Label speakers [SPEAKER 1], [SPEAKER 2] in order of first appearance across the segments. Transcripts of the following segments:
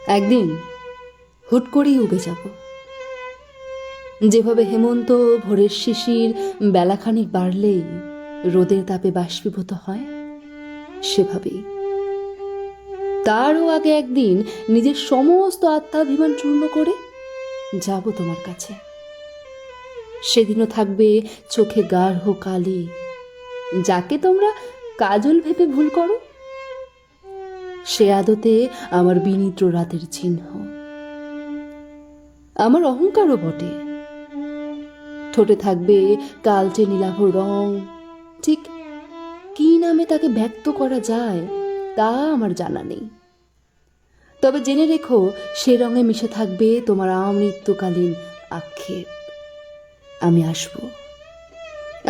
[SPEAKER 1] একদিন হুট করেই উবে যাব, যেভাবে হেমন্ত ভোরের শিশির বেলাখানিক বাড়লেই রোদের তাপে বাষ্পীভূত হয়, সেভাবেই তারও আগে একদিন নিজের সমস্ত আত্মাভিমান চূর্ণ করে যাব তোমার কাছে। সেদিনও থাকবে চোখে গাঢ় কালি, যাকে তোমরা কাজল ভেবে ভুল করো, সে আদতে আমার বিনিদ্র রাতের চিহ্ন। আমার অহংকারও বটে। ঠোঁটে থাকবে কালচে নীলাভ রং, ঠিক কি নামে তাকে ব্যক্ত করা যায় তা আমার জানা নেই। তবে জেনে রেখো, সে রঙে মিশে থাকবে তোমার আমৃত্যুকালীন আক্ষেপ।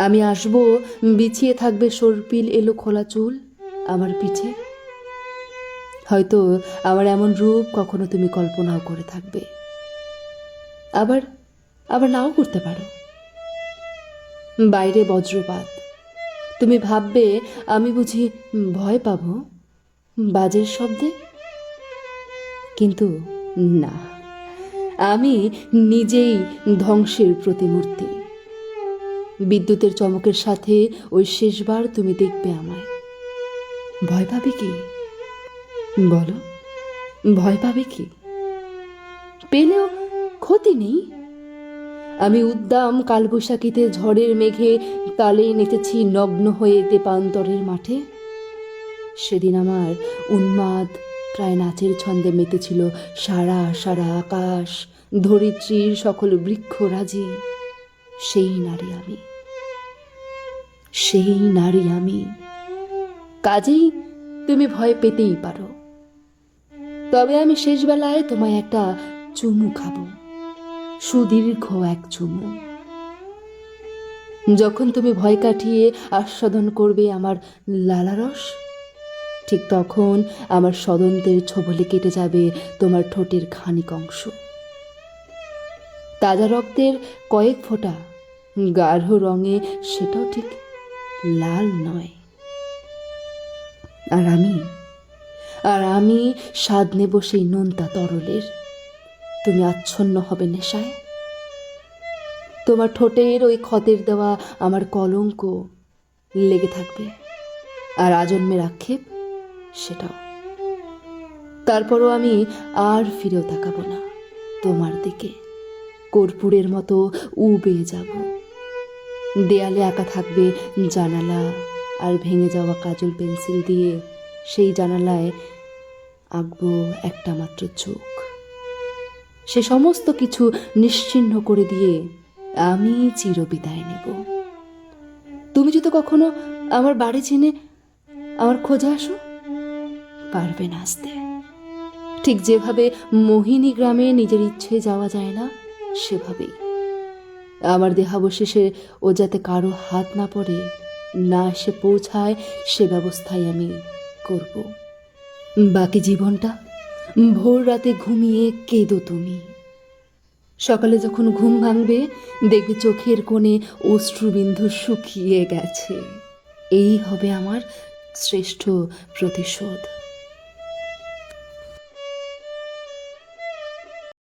[SPEAKER 1] আমি আসব, বিছিয়ে থাকবে সর্পিল এলো খোলা চুল আমার পিঠে। হয়তো আমার এমন রূপ কখনো তুমি কল্পনাও করে থাকবে, আবার আবার নাও করতে পারো। বাইরে বজ্রপাত, তুমি ভাববে আমি বুঝি ভয় পাবো বাজের শব্দে, কিন্তু না, আমি নিজেই ধ্বংসের প্রতিমূর্তি। বিদ্যুতের চমকের সাথে ওই শেষবার তুমি দেখবে আমায়। ভয় পাবে কি বলো? ভয় পাবে কি? পেলেও ক্ষতি নেই। আমি উদ্দাম কালবৈশাখীতে ঝড়ের মেঘে তালে নেচেছি নগ্ন হয়ে দেপান্তরের মাঠে। সেদিন আমার উন্মাদ প্রায় নাচের ছন্দে মেতেছিল সারা সারা আকাশ, ধরিত্রীর সকল বৃক্ষরাজি। সেই নারী আমি। কাজেই তুমি ভয় পেতেই পারো। তবে আমি শেষবেলায় তোমায় একটা চুমু খাবো, সুদীর্ঘ এক চুমু। যখন তুমি ভয় কাটিয়ে আস্বাদন করবে আমার লালারস, ঠিক তখন আমার সদন্তের ছোবলে কেটে যাবে তোমার ঠোঁটের খানিক অংশ। তাজা রক্তের কয়েক ফোঁটা গাঢ় রঙে, সেটাও ঠিক লাল নয়। আর আমি স্বাদ নেব সেই নোনতা তরলের। তুমি আচ্ছন্ন হবে নেশায়। তোমার ঠোঁটের ওই ক্ষতের দেওয়া আমার কলঙ্ক লেগে থাকবে, আর আজন্মের আক্ষেপ সেটাও। তারপরও আমি আর ফিরেও তাকাবো না তোমার দিকে। কর্পূরের মতো উবে যাব। দেয়ালে আঁকা থাকবে জানালা, আর ভেঙে যাওয়া কাজল পেন্সিল দিয়ে সেই জানালায় আঁকবো একটা মাত্র চোখ। সে সমস্ত কিছু নিশ্চিহ্ন করে দিয়ে আমি চিরবিদায় নেব। তুমি যদি কখনো আমার বাড়ি চিনে আমার খোঁজে আসো, পারবে না আসতে। ঠিক যেভাবে মোহিনী গ্রামে নিজের ইচ্ছে যাওয়া যায় না, সেভাবেই আমার দেহাবশেষে ও যাতে কারো হাত না পড়ে, না এসে পৌঁছায়, সে ব্যবস্থাই আমি করব। বাকি জীবনটা ভোর রাতে ঘুমিয়ে কেঁদো তুমি। সকালে যখন ঘুম ভাঙবে, দেখবে চোখের কোণে অশ্রুবিন্দু শুকিয়ে গেছে। এই হবে আমার শ্রেষ্ঠ প্রতিশোধ।